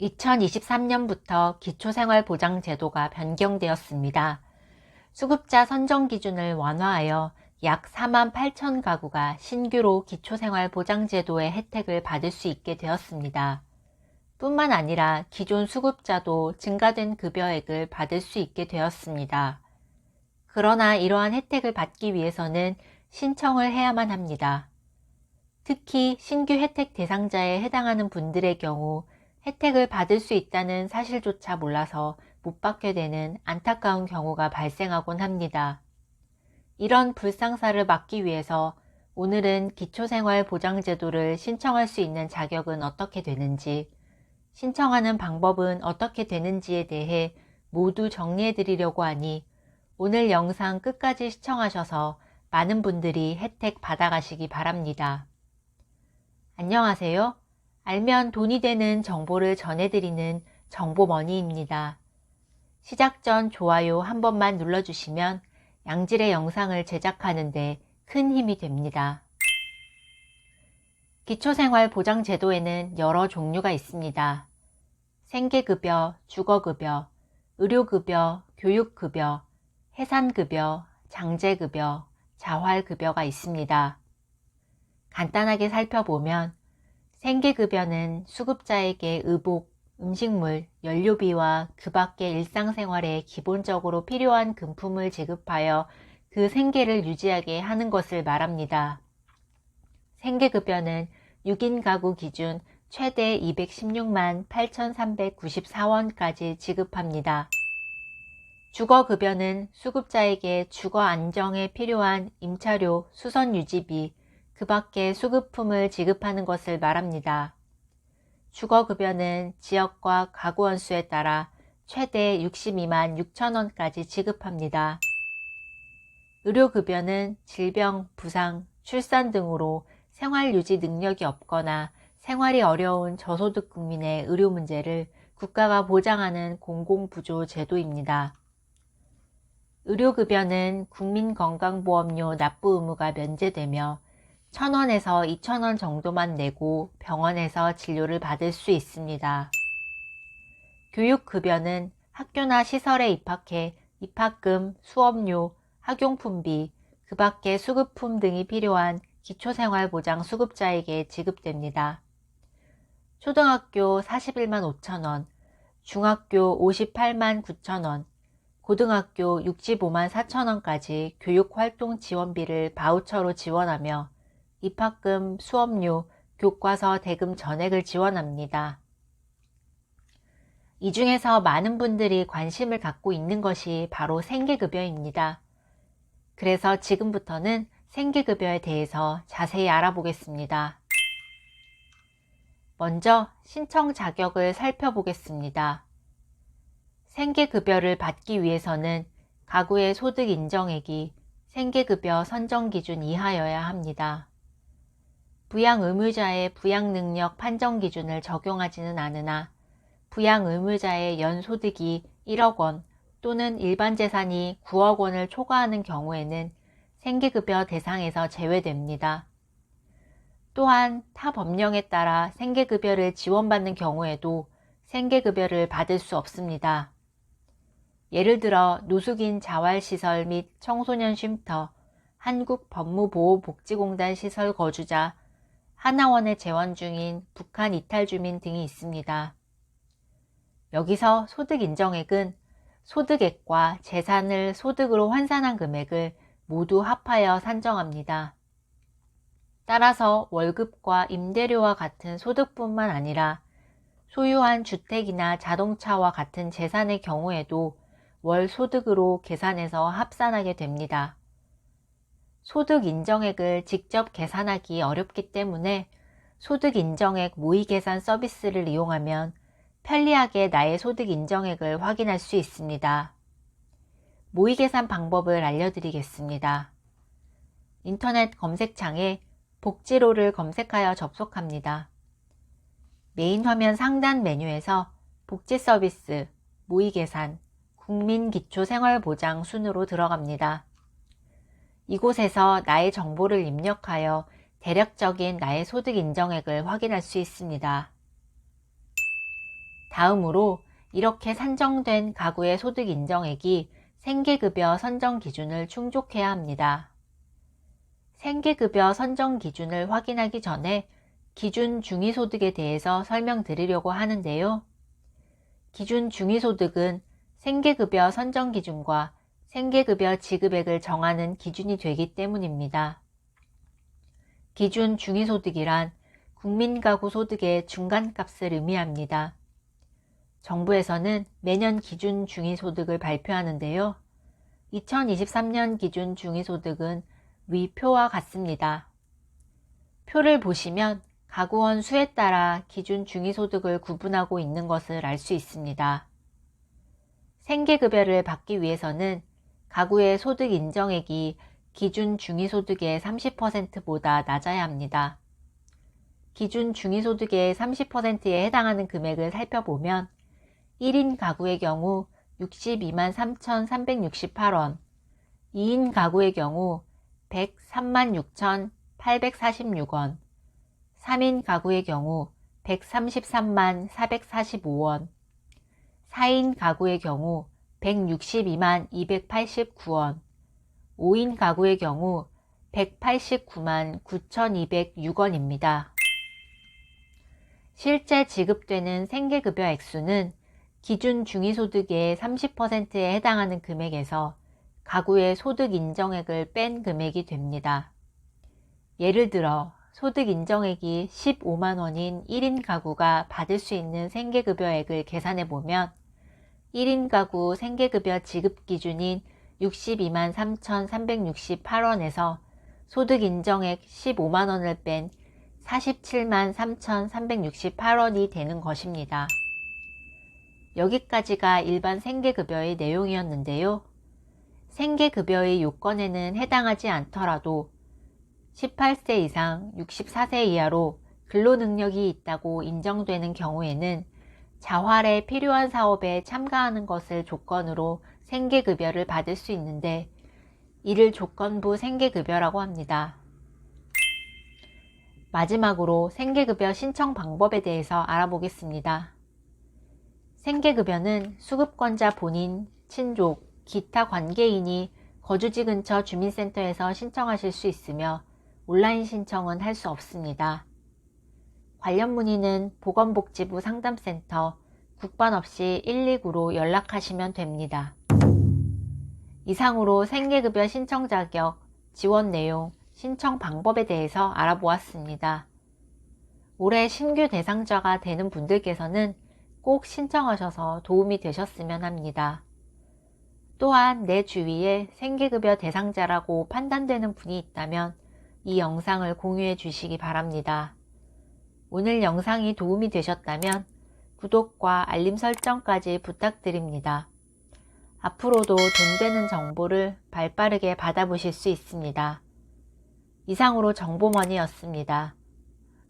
2023년부터 기초생활보장제도가 변경되었습니다. 수급자 선정 기준을 완화하여 약 4만 8천 가구가 신규로 기초생활보장제도의 혜택을 받을 수 있게 되었습니다. 뿐만 아니라 기존 수급자도 증가된 급여액을 받을 수 있게 되었습니다. 그러나 이러한 혜택을 받기 위해서는 신청을 해야만 합니다. 특히 신규 혜택 대상자에 해당하는 분들의 경우 혜택을 받을 수 있다는 사실조차 몰라서 못 받게 되는 안타까운 경우가 발생하곤 합니다. 이런 불상사를 막기 위해서 오늘은 기초생활보장제도를 신청할 수 있는 자격은 어떻게 되는지, 신청하는 방법은 어떻게 되는지에 대해 모두 정리해 드리려고 하니 오늘 영상 끝까지 시청하셔서 많은 분들이 혜택 받아가시기 바랍니다. 안녕하세요. 알면 돈이 되는 정보를 전해드리는 정보머니입니다. 시작 전 좋아요 한 번만 눌러주시면 양질의 영상을 제작하는데 큰 힘이 됩니다. 기초생활보장제도에는 여러 종류가 있습니다. 생계급여, 주거급여, 의료급여, 교육급여, 해산급여, 장제급여, 자활급여가 있습니다. 간단하게 살펴보면 생계급여는 수급자에게 의복, 음식물, 연료비와 그 밖의 일상생활에 기본적으로 필요한 금품을 지급하여 그 생계를 유지하게 하는 것을 말합니다. 생계급여는 6인 가구 기준 최대 216만 8,394원까지 지급합니다. 주거급여는 수급자에게 주거 안정에 필요한 임차료, 수선 유지비, 그 밖의 수급품을 지급하는 것을 말합니다. 주거급여는 지역과 가구 원수에 따라 최대 62만 6천원까지 지급합니다. 의료급여는 질병, 부상, 출산 등으로 생활유지 능력이 없거나 생활이 어려운 저소득 국민의 의료 문제를 국가가 보장하는 공공부조 제도입니다. 의료급여는 국민건강보험료 납부 의무가 면제되며 1,000원에서 2,000원 정도만 내고 병원에서 진료를 받을 수 있습니다. 교육급여는 학교나 시설에 입학해 입학금, 수업료, 학용품비, 그 밖의 수급품 등이 필요한 기초생활보장 수급자에게 지급됩니다. 초등학교 41만 5천원, 중학교 58만 9천원, 고등학교 65만 4천원까지 교육활동 지원비를 바우처로 지원하며 입학금, 수업료, 교과서 대금 전액을 지원합니다. 이 중에서 많은 분들이 관심을 갖고 있는 것이 바로 생계급여입니다. 그래서 지금부터는 생계급여에 대해서 자세히 알아보겠습니다. 먼저 신청 자격을 살펴보겠습니다. 생계급여를 받기 위해서는 가구의 소득 인정액이 생계급여 선정 기준 이하여야 합니다. 부양 의무자의 부양 능력 판정 기준을 적용하지는 않으나 부양 의무자의 연소득이 1억 원 또는 일반 재산이 9억 원을 초과하는 경우에는 생계급여 대상에서 제외됩니다. 또한 타 법령에 따라 생계급여를 지원받는 경우에도 생계급여를 받을 수 없습니다. 예를 들어 노숙인 자활시설 및 청소년 쉼터, 한국법무보호복지공단 시설 거주자, 하나원에 재원 중인 북한 이탈 주민 등이 있습니다. 여기서 소득 인정액은 소득액과 재산을 소득으로 환산한 금액을 모두 합하여 산정합니다. 따라서 월급과 임대료와 같은 소득뿐만 아니라 소유한 주택이나 자동차와 같은 재산의 경우에도 월 소득으로 계산해서 합산하게 됩니다. 소득 인정액을 직접 계산하기 어렵기 때문에 소득 인정액 모의 계산 서비스를 이용하면 편리하게 나의 소득 인정액을 확인할 수 있습니다. 모의 계산 방법을 알려드리겠습니다. 인터넷 검색창에 복지로를 검색하여 접속합니다. 메인 화면 상단 메뉴에서 복지 서비스, 모의 계산, 국민기초생활보장 순으로 들어갑니다. 이곳에서 나의 정보를 입력하여 대략적인 나의 소득 인정액을 확인할 수 있습니다. 다음으로 이렇게 산정된 가구의 소득 인정액이 생계급여 선정 기준을 충족해야 합니다. 생계급여 선정 기준을 확인하기 전에 기준 중위소득에 대해서 설명드리려고 하는데요. 기준 중위소득은 생계급여 선정 기준과 생계급여 지급액을 정하는 기준이 되기 때문입니다. 기준 중위소득이란 국민가구 소득의 중간값을 의미합니다. 정부에서는 매년 기준 중위소득을 발표하는데요. 2023년 기준 중위소득은 위 표와 같습니다. 표를 보시면 가구원 수에 따라 기준 중위소득을 구분하고 있는 것을 알 수 있습니다. 생계급여를 받기 위해서는 가구의 소득 인정액이 기준 중위소득의 30%보다 낮아야 합니다. 기준 중위소득의 30%에 해당하는 금액을 살펴보면 1인 가구의 경우 62만 3,368원, 2인 가구의 경우 103만 6,846원, 3인 가구의 경우 133만 445원, 4인 가구의 경우 162만 289원, 5인 가구의 경우 189만 9,206원입니다. 실제 지급되는 생계급여 액수는 기준 중위소득의 30%에 해당하는 금액에서 가구의 소득 인정액을 뺀 금액이 됩니다. 예를 들어 소득 인정액이 15만원인 1인 가구가 받을 수 있는 생계급여액을 계산해보면 1인 가구 생계급여 지급 기준인 62만 3,368원에서 소득 인정액 15만원을 뺀 47만 3,368원이 되는 것입니다. 여기까지가 일반 생계급여의 내용이었는데요. 생계급여의 요건에는 해당하지 않더라도 18세 이상 64세 이하로 근로능력이 있다고 인정되는 경우에는 자활에 필요한 사업에 참가하는 것을 조건으로 생계급여를 받을 수 있는데 이를 조건부 생계급여라고 합니다. 마지막으로 생계급여 신청 방법에 대해서 알아보겠습니다. 생계급여는 수급권자 본인, 친족, 기타 관계인이 거주지 근처 주민센터에서 신청하실 수 있으며 온라인 신청은 할 수 없습니다. 관련 문의는 보건복지부 상담센터 국번 없이 129로 연락하시면 됩니다. 이상으로 생계급여 신청 자격, 지원 내용, 신청 방법에 대해서 알아보았습니다. 올해 신규 대상자가 되는 분들께서는 꼭 신청하셔서 도움이 되셨으면 합니다. 또한 내 주위에 생계급여 대상자라고 판단되는 분이 있다면 이 영상을 공유해 주시기 바랍니다. 오늘 영상이 도움이 되셨다면 구독과 알림 설정까지 부탁드립니다. 앞으로도 돈 되는 정보를 발빠르게 받아보실 수 있습니다. 이상으로 정보머니였습니다.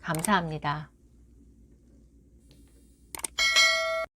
감사합니다.